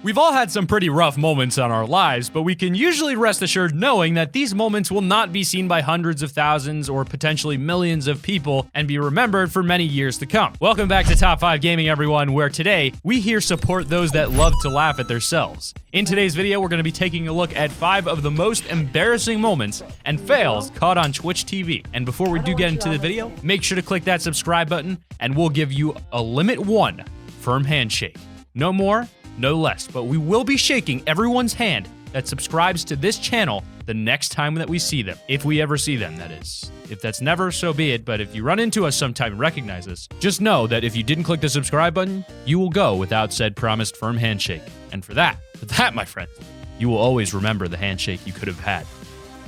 We've all had some pretty rough moments in our lives, but we can usually rest assured knowing that these moments will not be seen by hundreds of thousands or potentially millions of people and be remembered for many years to come. Welcome back to Top 5 Gaming, everyone, where today we here support those that love to laugh at themselves. In today's video, we're going to be taking a look at 5 of the most embarrassing moments and fails caught on Twitch TV. And before we do get into the video, make sure to click that subscribe button and we'll give you a limit 1 firm handshake. No more, no less, but we will be shaking everyone's hand that subscribes to this channel the next time that we see them. If we ever see them, that is. If that's never, so be it, but if you run into us sometime and recognize us, just know that if you didn't click the subscribe button, you will go without said promised firm handshake. And for that, my friends, you will always remember the handshake you could have had.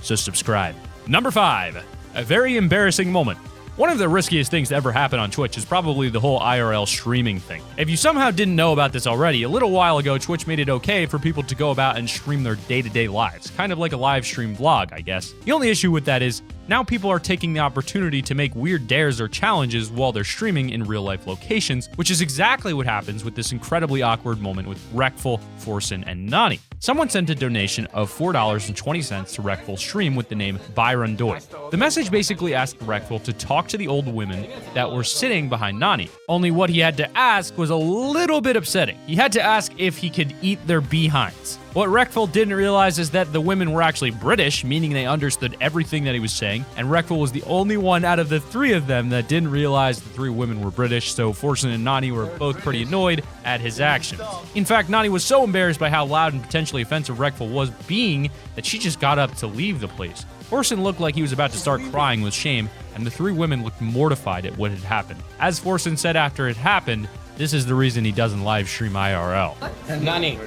So subscribe. Number 5, a very embarrassing moment. One of the riskiest things to ever happen on Twitch is probably the whole IRL streaming thing. If you somehow didn't know about this already, a little while ago, Twitch made it okay for people to go about and stream their day-to-day lives. Kind of like a live stream vlog, I guess. The only issue with that is, now people are taking the opportunity to make weird dares or challenges while they're streaming in real-life locations, which is exactly what happens with this incredibly awkward moment with Reckful, Forsen, and Nani. Someone sent a donation of $4.20 to Reckful's stream with the name Byron Doy. The message basically asked Reckful to talk to the old women that were sitting behind Nani. Only what he had to ask was a little bit upsetting. He had to ask if he could eat their behinds. What Reckful didn't realize is that the women were actually British, meaning they understood everything that he was saying, and Reckful was the only one out of the 3 of them that didn't realize the 3 women were British, so Forsen and Nani were both pretty annoyed at his actions. In fact, Nani was so embarrassed by how loud and potentially offensive Reckful was being that she just got up to leave the place. Forsen looked like he was about to start crying with shame, and the 3 women looked mortified at what had happened. As Forsen said after it happened, this is the reason he doesn't live stream IRL. Nani,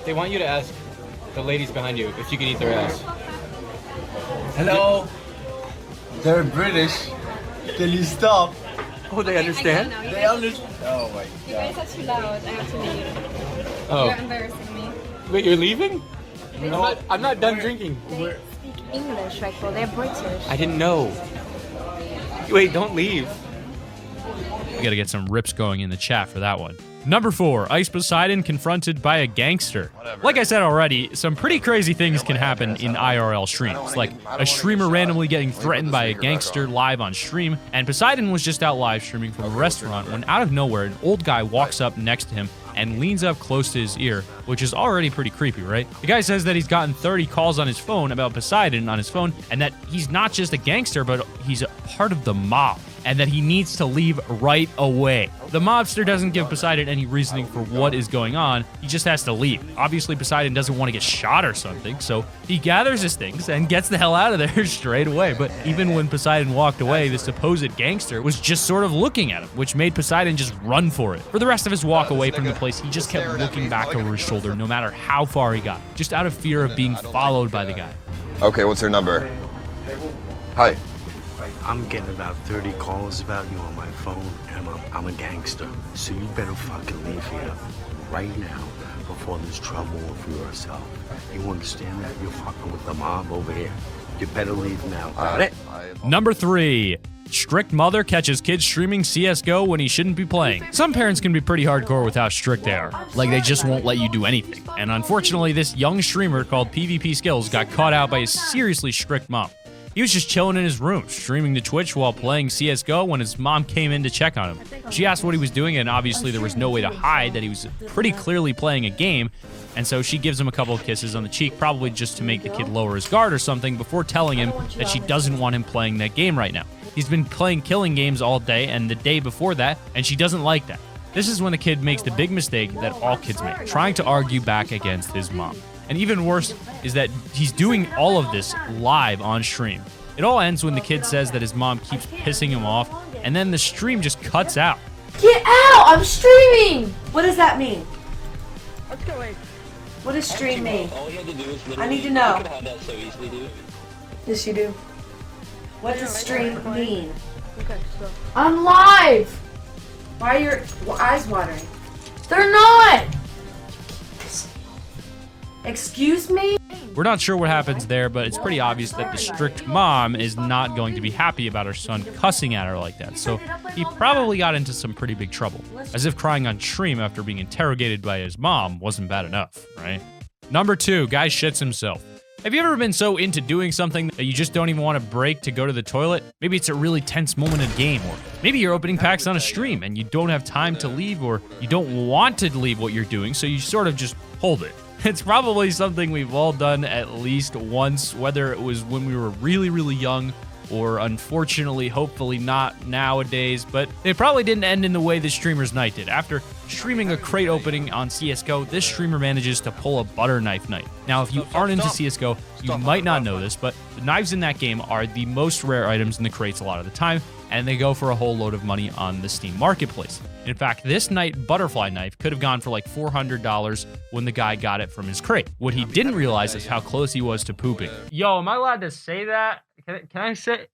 they want you to ask the ladies behind you if you can eat their ass. Hello. They're British. Can you stop? Oh, they understand? They understand. Oh my god. You guys are too loud. I have to leave. Oh. You're embarrassing me. Wait, you're leaving? No. I'm not done drinking. They speak English, right? Well, they're British. I didn't know. Wait, don't leave. We gotta get some rips going in the chat for that one. Number 4, Ice Poseidon confronted by a gangster. Like I said already, some pretty crazy things can happen in IRL streams, like a streamer randomly getting threatened by a gangster live on stream, and Poseidon was just out live streaming from a restaurant when out of nowhere an old guy walks up next to him and leans up close to his ear, which is already pretty creepy, right? The guy says that he's gotten 30 calls on his phone about Poseidon on his phone, and that he's not just a gangster, but he's a part of the mob, and that he needs to leave right away. The mobster doesn't give Poseidon any reasoning for what is going on, he just has to leave. Obviously, Poseidon doesn't want to get shot or something, so he gathers his things and gets the hell out of there straight away. But even when Poseidon walked away, the supposed gangster was just sort of looking at him, which made Poseidon just run for it. For the rest of his walk away from the place, he just kept looking back over his shoulder no matter how far he got, just out of fear of being followed by the guy. Okay, what's her number? Hi. I'm getting about 30 calls about you on my phone, and I'm a gangster. So you better fucking leave here right now before there's trouble with yourself. You understand that? You're fucking with the mob over here. You better leave now. Got it? Number 3. Strict mother catches kids streaming CSGO when he shouldn't be playing. Some parents can be pretty hardcore with how strict they are. Like, they just won't let you do anything. And unfortunately, this young streamer called PvP Skills got caught out by a seriously strict mom. He was just chilling in his room, streaming to Twitch while playing CSGO when his mom came in to check on him. She asked what he was doing, and obviously there was no way to hide that he was pretty clearly playing a game, and so she gives him a couple of kisses on the cheek, probably just to make the kid lower his guard or something, before telling him that she doesn't want him playing that game right now. He's been playing killing games all day and the day before that, and she doesn't like that. This is when the kid makes the big mistake that all kids make, trying to argue back against his mom. And even worse is that he's doing all of this live on stream. It all ends when the kid says that his mom keeps pissing him off, and then the stream just cuts out. Get out! I'm streaming! What does that mean? Let's go away. What does stream mean? All you had to do is I need to know. You could have that so easily, dude. Yes, you do. What does stream mean? Okay, so. I'm live! Why are your eyes watering? They're not! Excuse me? We're not sure what happens there, but it's pretty obvious that the strict mom is not going to be happy about her son cussing at her like that. So he probably got into some pretty big trouble. As if crying on stream after being interrogated by his mom wasn't bad enough, right? Number 2, guy shits himself. Have you ever been so into doing something that you just don't even want to break to go to the toilet? Maybe it's a really tense moment in a game, or maybe you're opening packs on a stream and you don't have time to leave, or you don't want to leave what you're doing, so you sort of just hold it. It's probably something we've all done at least once, whether it was when we were really, really young, or unfortunately, hopefully not nowadays, but it probably didn't end in the way this streamer's night did. After streaming a crate opening on CSGO, this streamer manages to pull a butter knife night. Now, if you aren't into CSGO, you might not know this, but the knives in that game are the most rare items in the crates a lot of the time, and they go for a whole load of money on the Steam marketplace. In fact, this night butterfly knife could have gone for like $400 when the guy got it from his crate. What he didn't realize is how close he was to pooping. Yo, am I allowed to say that? Can I say?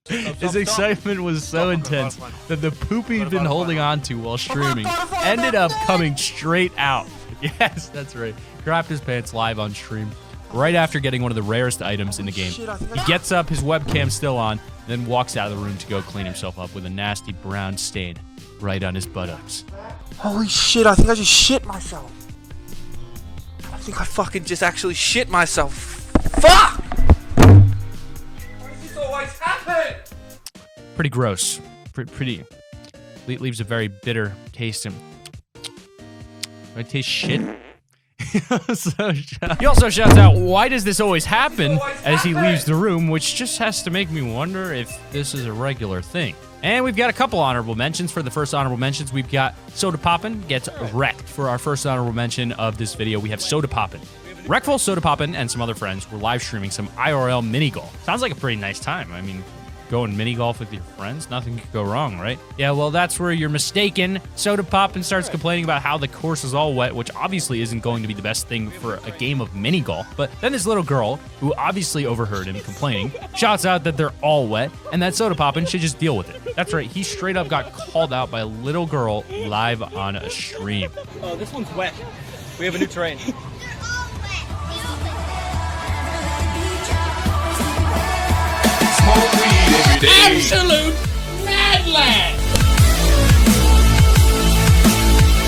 His excitement was so intense that the poop he'd been holding on to while streaming ended up coming straight out. Yes, that's right. Crapped his pants live on stream right after getting one of the rarest items in the game. He gets up, his webcam still on, then walks out of the room to go clean himself up with a nasty brown stain right on his buttocks. Holy shit, I think I just shit myself. I think I fucking just actually shit myself. Fuck! Why does this always happen? Pretty gross. Pretty. Leaves a very bitter taste. And I taste shit. He also shouts out, "Why does this always happen?" as he leaves the room, which just has to make me wonder if this is a regular thing. And we've got a couple honorable mentions. For the first honorable mentions, we've got Soda Poppin' gets wrecked. For our first honorable mention of this video, we have Soda Poppin'. Wreckful, Soda Poppin', and some other friends were live streaming some IRL mini golf. Sounds like a pretty nice time. I mean, going mini golf with your friends, nothing could go wrong, right? Yeah, well, that's where you're mistaken. Soda Poppin' starts complaining about how the course is all wet, which obviously isn't going to be the best thing for a game of mini golf. But then this little girl, who obviously overheard him complaining, shouts out that they're all wet and that Soda Poppin' should just deal with it. That's right, he straight up got called out by a little girl live on a stream. Oh, this one's wet. We have a new terrain. Absolute madland!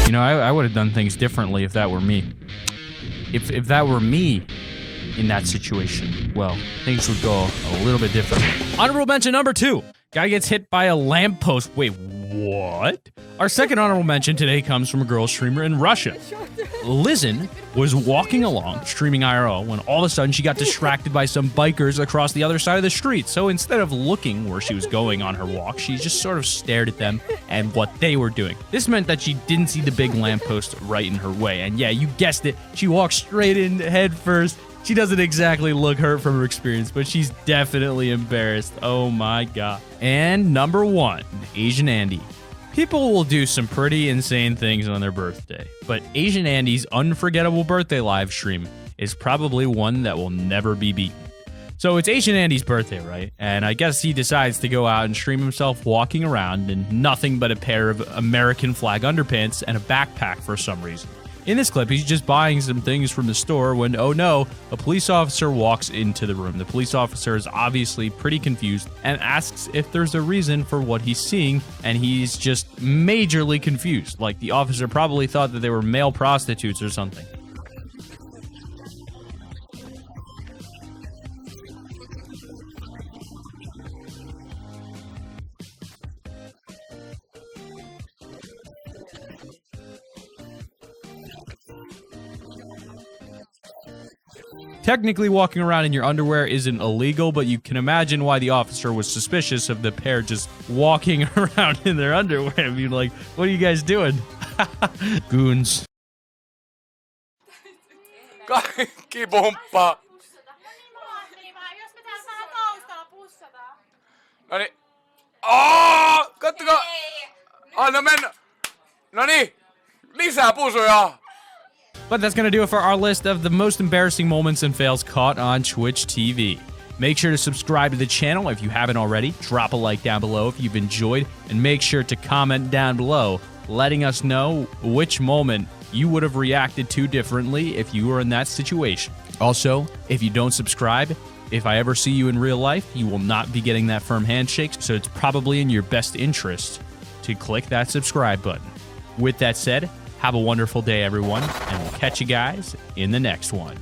You know, I would have done things differently if that were me. If that were me in that situation, well, things would go a little bit different. Honorable mention number 2. Guy gets hit by a lamppost. Wait, what? Our second honorable mention today comes from a girl streamer in Russia. Lizen was walking along, streaming IRL, when all of a sudden she got distracted by some bikers across the other side of the street. So instead of looking where she was going on her walk, she just sort of stared at them and what they were doing. This meant that she didn't see the big lamppost right in her way. And yeah, you guessed it, she walked straight in head first. She doesn't exactly look hurt from her experience, but she's definitely embarrassed. Oh my god. And number 1, AsianAndy. People will do some pretty insane things on their birthday, but AsianAndy's unforgettable birthday live stream is probably one that will never be beaten. So it's AsianAndy's birthday, right? And I guess he decides to go out and stream himself walking around in nothing but a pair of American flag underpants and a backpack for some reason. In this clip, he's just buying some things from the store when, oh no, a police officer walks into the room. The police officer is obviously pretty confused and asks if there's a reason for what he's seeing, and he's just majorly confused. Like the officer probably thought that they were male prostitutes or something. Technically, walking around in your underwear isn't illegal, but you can imagine why the officer was suspicious of the pair just walking around in their underwear. I mean, like, what are you guys doing? Goons. Kaikki pomppa. Noniin. Kattokaa. Anna mennä. Noniin. Lisää pusuja. But that's going to do it for our list of the most embarrassing moments and fails caught on Twitch TV. Make sure to subscribe to the channel if you haven't already. Drop a like down below if you've enjoyed. And make sure to comment down below letting us know which moment you would have reacted to differently if you were in that situation. Also, if you don't subscribe, if I ever see you in real life, you will not be getting that firm handshake, so it's probably in your best interest to click that subscribe button. With that said, have a wonderful day, everyone, and we'll catch you guys in the next one.